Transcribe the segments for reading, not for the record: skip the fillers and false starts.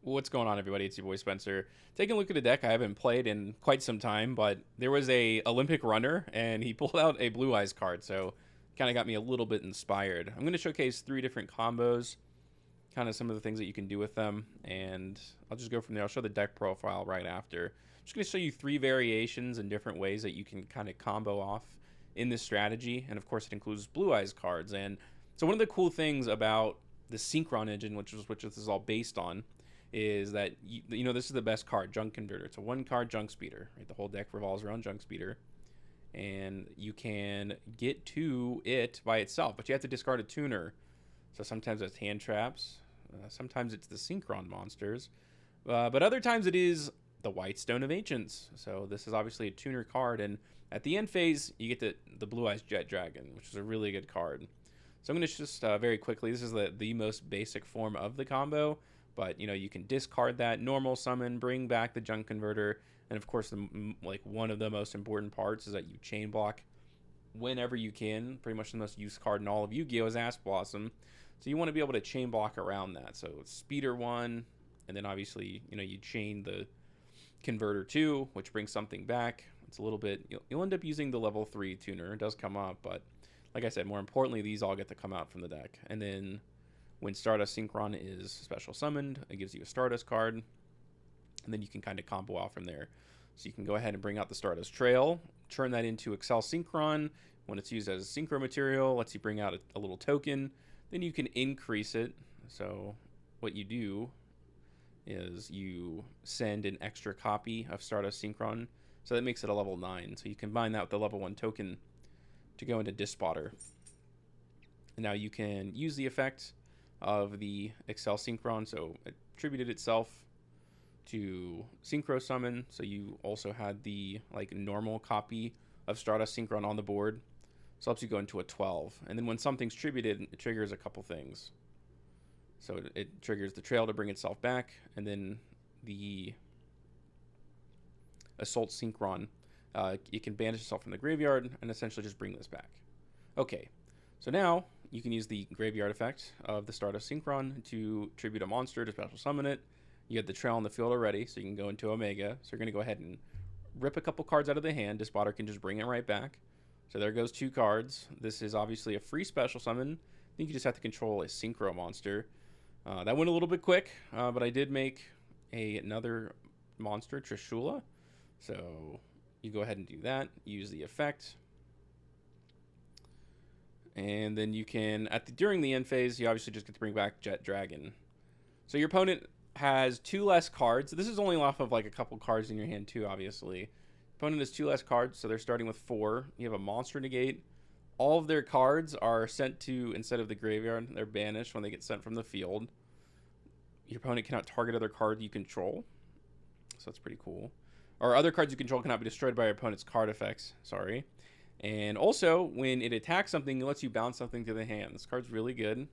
What's going on, everybody? It's your boy Spencer. Taking a look at a deck I haven't played in quite some time, but there was a Olympic runner, and he pulled out a Blue Eyes card, so kind of got me a little bit inspired. I'm going to showcase 3 different combos, kind of some of the things that you can do with them, and I'll just go from there. I'll show the deck profile right after. I'm just going to show you 3 variations and different ways that you can kind of combo off in this strategy, and of course it includes Blue Eyes cards. And so one of the cool things about the Synchron engine, which this is all based on, is that you know this is the best card, Junk Converter. It's a 1 card Junk Speeder, right? The whole deck revolves around Junk Speeder, and you can get to it by itself, but you have to discard a tuner. So sometimes it's hand traps, sometimes it's the Synchron monsters, but other times it is the White Stone of Ancients. So this is obviously a tuner card, and at the end phase you get the Blue Eyes Jet Dragon, which is a really good card. So I'm going to just very quickly, this is the most basic form of the combo. But, you know, you can discard that, normal summon, bring back the Junk Converter, and of course, one of the most important parts is that you chain block whenever you can. Pretty much the most used card in all of Yu-Gi-Oh! Is Ash Blossom. So you want to be able to chain block around that. So it's Speeder 1, and then obviously, you know, you chain the Converter 2, which brings something back. It's a little bit, you'll end up using the level 3 tuner. It does come up, but like I said, more importantly, these all get to come out from the deck. And then when Stardust Synchron is special summoned, it gives you a Stardust card, and then you can kind of combo off from there. So you can go ahead and bring out the Stardust Trail, turn that into Excel Synchron. When it's used as synchro material, lets you bring out a little token. Then you can increase it. So what you do is you send an extra copy of Stardust Synchron. So that makes it a level 9. So you combine that with the level 1 token to go into Dispotter. And now you can use the effect of the Excel Synchron, so it attributed itself to Synchro Summon, so you also had the normal copy of Stardust Synchron on the board, so it helps you go into a 12. And then when something's tributed, it triggers a couple things. So it triggers the trail to bring itself back, and then the Assault Synchron, it can banish itself from the graveyard and essentially just bring this back. Okay, so now you can use the graveyard effect of the Stardust Synchron to tribute a monster to special summon it. You have the trail on the field already, so you can go into Omega. So you're going to go ahead and rip a couple cards out of the hand. Dispotter can just bring it right back. So there goes 2 cards. This is obviously a free special summon. I think you just have to control a Synchro monster. That went a little bit quick, but I did make another monster, Trishula. So you go ahead and do that. Use the effect. And then you can, during the end phase, you obviously just get to bring back Jet Dragon. So your opponent has 2 less cards. This is only off of a couple cards in your hand too, obviously. Opponent has 2 less cards, so they're starting with 4. You have a monster negate. All of their cards are sent to, instead of the graveyard, they're banished when they get sent from the field. Your opponent cannot target other cards you control. So that's pretty cool. Or other cards you control cannot be destroyed by your opponent's card effects. Sorry. And also, when it attacks something, it lets you bounce something to the hand. This card's really good.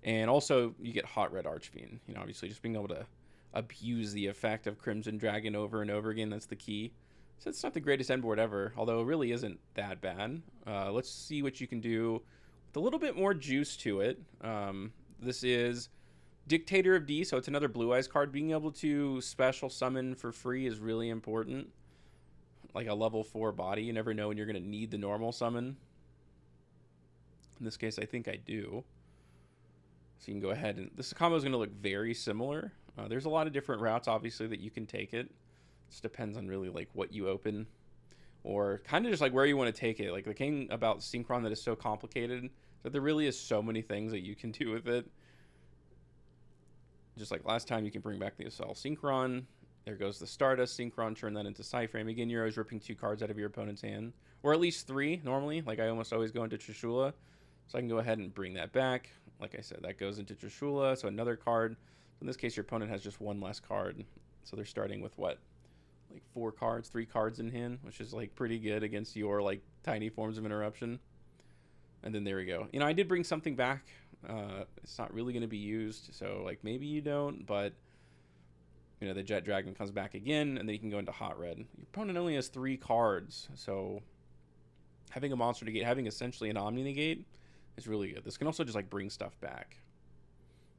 And also, you get Hot Red Archfiend. You know, obviously, just being able to abuse the effect of Crimson Dragon over and over again, that's the key. So it's not the greatest end board ever, although it really isn't that bad. Let's see what you can do with a little bit more juice to it. This is Dictator of D, so it's another Blue Eyes card. Being able to special summon for free is really important. Like a level 4 body, you never know when you're going to need the normal summon. In this case, I think I do. So you can go ahead and this combo is going to look very similar. There's a lot of different routes, obviously, that you can take it. It just depends on really what you open, or kind of just where you want to take it. Like the thing about Synchron that is so complicated is that there really is so many things that you can do with it. Just like last time, you can bring back the Assault Synchron. There goes the Stardust Synchron, turn that into Psyframe. Again, you're always ripping 2 cards out of your opponent's hand. Or at least 3, normally. Like, I almost always go into Trishula. So I can go ahead and bring that back. Like I said, that goes into Trishula, so another card. In this case, your opponent has just 1 less card. So they're starting with, what? 4 cards, 3 cards in hand, which is, pretty good against your, tiny forms of interruption. And then there we go. You know, I did bring something back. It's not really going to be used, so, maybe you don't, but you know, the Jet Dragon comes back again, and then you can go into Hot Red. Your opponent only has 3 cards, so having a monster negate, having essentially an Omni negate is really good. This can also just bring stuff back.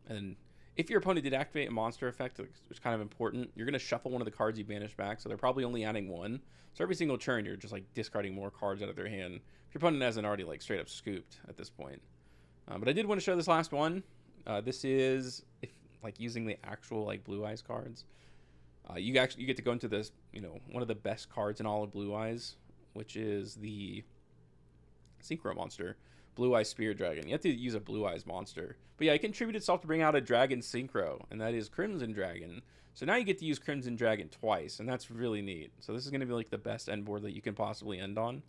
And If your opponent did activate a monster effect, which is kind of important, you're going to shuffle one of the cards you banished back, so they're probably only adding one. So every single turn, you're just like discarding more cards out of their hand. If your opponent hasn't already like straight up scooped at this point. But I did want to show this last one. This is if like using the actual like Blue Eyes cards. You get to go into this, one of the best cards in all of Blue Eyes, which is the Synchro monster, Blue Eyes Spear Dragon. You have to use a Blue Eyes monster. But yeah, it contributed itself to bring out a Dragon Synchro, and that is Crimson Dragon. So now you get to use Crimson Dragon twice, and that's really neat. So this is going to be like the best end board that you can possibly end on.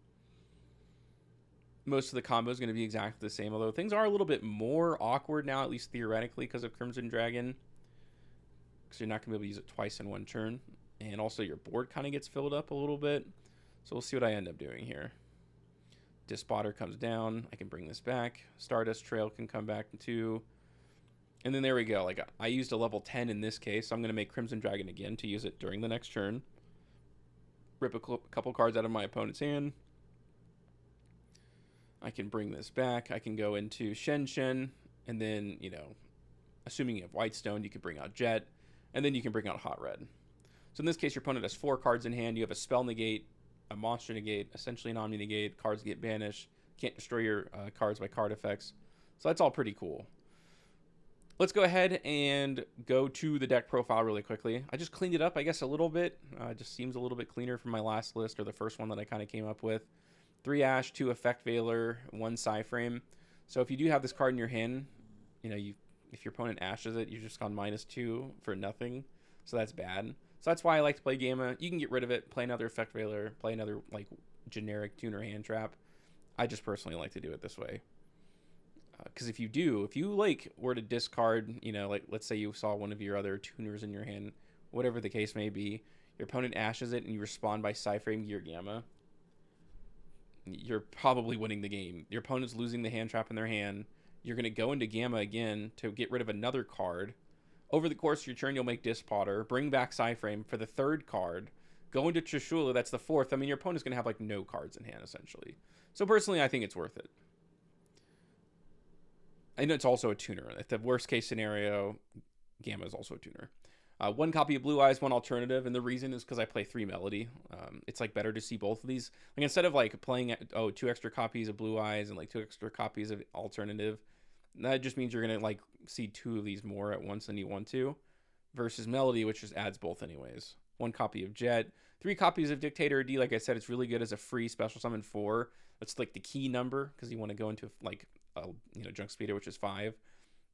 Most of the combo is going to be exactly the same, although things are a little bit more awkward now, at least theoretically, because of Crimson Dragon. Because you're not going to be able to use it twice in one turn. And also your board kind of gets filled up a little bit. So we'll see what I end up doing here. Dispotter comes down. I can bring this back. Stardust Trail can come back too. And then there we go. Like I used a level 10 in this case. So I'm going to make Crimson Dragon again to use it during the next turn. Rip a couple cards out of my opponent's hand. I can bring this back. I can go into Shen. And then, assuming you have Whitestone, you can bring out Jet. And then you can bring out Hot Red. So in this case, your opponent has 4 cards in hand. You have a Spell Negate, a Monster Negate, essentially an Omni Negate. Cards get banished. Can't destroy your cards by card effects. So that's all pretty cool. Let's go ahead and go to the deck profile really quickly. I just cleaned it up, I guess, a little bit. It just seems a little bit cleaner from my last list, or the first one that I kind of came up with. 3 Ash, 2 Effect Veiler, 1 Psyframe. So if you do have this card in your hand, if your opponent ashes it, you've just gone -2 for nothing. So that's bad. So that's why I like to play Gamma. You can get rid of it, play another Effect Veiler, play another like generic tuner hand trap. I just personally like to do it this way. Because if you like were to discard, like let's say you saw one of your other tuners in your hand, whatever the case may be, your opponent ashes it and you respond by Psyframe Gear Gamma, you're probably winning the game. Your opponent's losing the hand trap in their hand. You're going to go into Gamma again to get rid of another card. Over the course of your turn, you'll make Dispotter, bring back Psyframe for the 3rd card, go into Trishula, that's the 4th. I mean, your opponent's going to have like no cards in hand, essentially. So personally, I think it's worth it. And it's also a tuner. At the worst case scenario, Gamma is also a tuner. 1 copy of Blue Eyes, 1 alternative, and the reason is because I play 3 Melody. It's like better to see both of these. Like instead of like playing 2 extra copies of Blue Eyes and like 2 extra copies of alternative, that just means you're gonna like see 2 of these more at once than you want to, versus Melody, which just adds both anyways. 1 copy of Jet, 3 copies of Dictator D. Like I said, it's really good as a free special summon 4. That's like the key number because you want to go into like Junk Speeder, which is 5.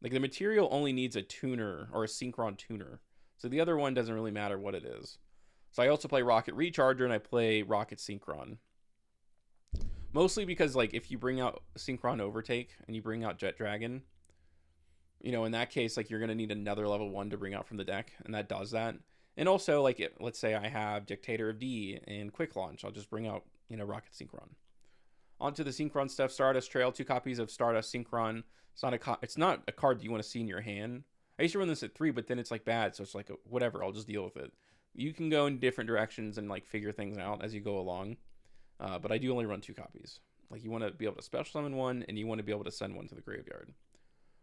Like the material only needs a tuner or a Synchron tuner. So the other one doesn't really matter what it is. So I also play Rocket Recharger and I play Rocket Synchron. Mostly because like if you bring out Synchron Overtake and you bring out Jet Dragon, in that case like you're going to need another level 1 to bring out from the deck, and that does that. And also like let's say I have Dictator of D and Quick Launch, I'll just bring out Rocket Synchron. Onto the Synchron stuff. Stardust Trail, 2 copies of Stardust Synchron. It's not a card that you want to see in your hand. I used to run this at 3, but then it's like bad, so it's like whatever, I'll just deal with it. You can go in different directions and like figure things out as you go along, but I do only run 2 copies. Like you want to be able to special summon 1, and you want to be able to send 1 to the graveyard.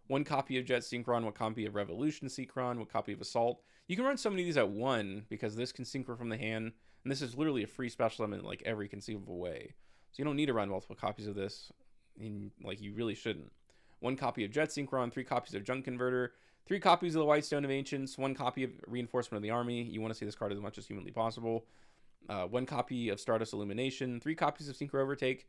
1 copy of Jet Synchron, 1 copy of Revolution Synchron, 1 copy of Assault. You can run so many of these at 1 because this can synchro from the hand, and this is literally a free special summon in like every conceivable way. So you don't need to run multiple copies of this, and like you really shouldn't. 1 copy of Jet Synchron, 3 copies of Junk Converter, 3 copies of the Whitestone of Ancients, 1 copy of Reinforcement of the Army. You want to see this card as much as humanly possible. 1 copy of Stardust Illumination, 3 copies of Synchro Overtake.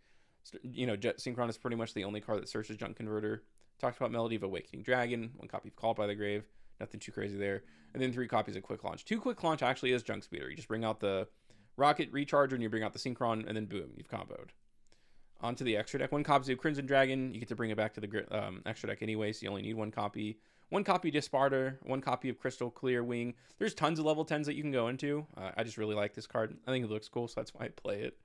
Jet Synchron is pretty much the only card that searches Junk Converter. Talked about Melody of Awakening Dragon, 1 copy of Called by the Grave. Nothing too crazy there. And then 3 copies of Quick Launch. 2 Quick Launch actually is Junk Speeder. You just bring out the Rocket Recharger and you bring out the Synchron, and then boom, you've comboed. Onto the extra deck. 1 copy of Crimson Dragon. You get to bring it back to the extra deck anyway, so you only need 1 copy. 1 copy of Disparter, 1 copy of Crystal Clear Wing. There's tons of level 10s that you can go into. I just really like this card. I think it looks cool, so that's why I play it.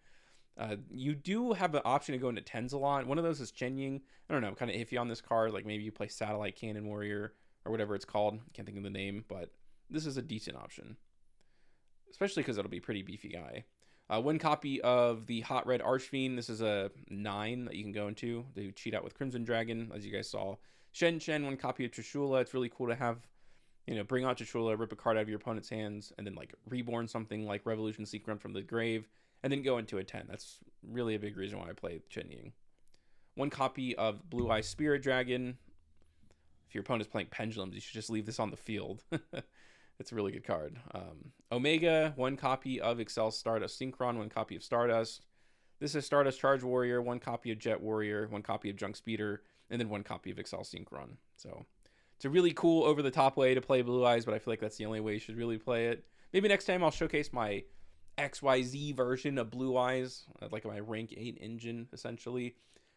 You do have the option to go into 10s a lot. One of those is Chen Ying. I don't know, kind of iffy on this card. Like maybe you play Satellite Cannon Warrior or whatever it's called. Can't think of the name, but this is a decent option. Especially because it'll be a pretty beefy guy. 1 copy of the Hot Red Archfiend. This is a 9 that you can go into to cheat out with Crimson Dragon, as you guys saw. Shen, 1 copy of Trishula. It's really cool to have bring out Chula, rip a card out of your opponent's hands, and then like reborn something like Revolution Synchron from the grave, and then go into a 10. That's really a big reason why I play Chen Ying. One copy of Blue Eye Spirit Dragon. If your opponent's playing Pendulums, you should just leave this on the field. It's a really good card. Omega, one copy of Excel Stardust Synchron, one copy of Stardust. This is Stardust Charge Warrior, one copy of Jet Warrior, one copy of Junk Speeder, and then one copy of Excel Synchron. So it's a really cool over-the-top way to play Blue Eyes, but I feel like that's the only way you should really play it. Maybe next time I'll showcase my XYZ version of Blue Eyes, like my rank 8 engine, essentially.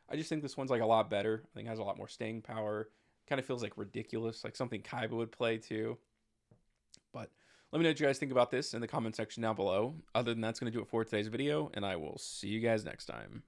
I just think this one's like a lot better. I think it has a lot more staying power. Kind of feels like ridiculous, like something Kaiba would play too. But let me know what you guys think about this in the comment section down below. Other than that, that's going to do it for today's video, and I will see you guys next time.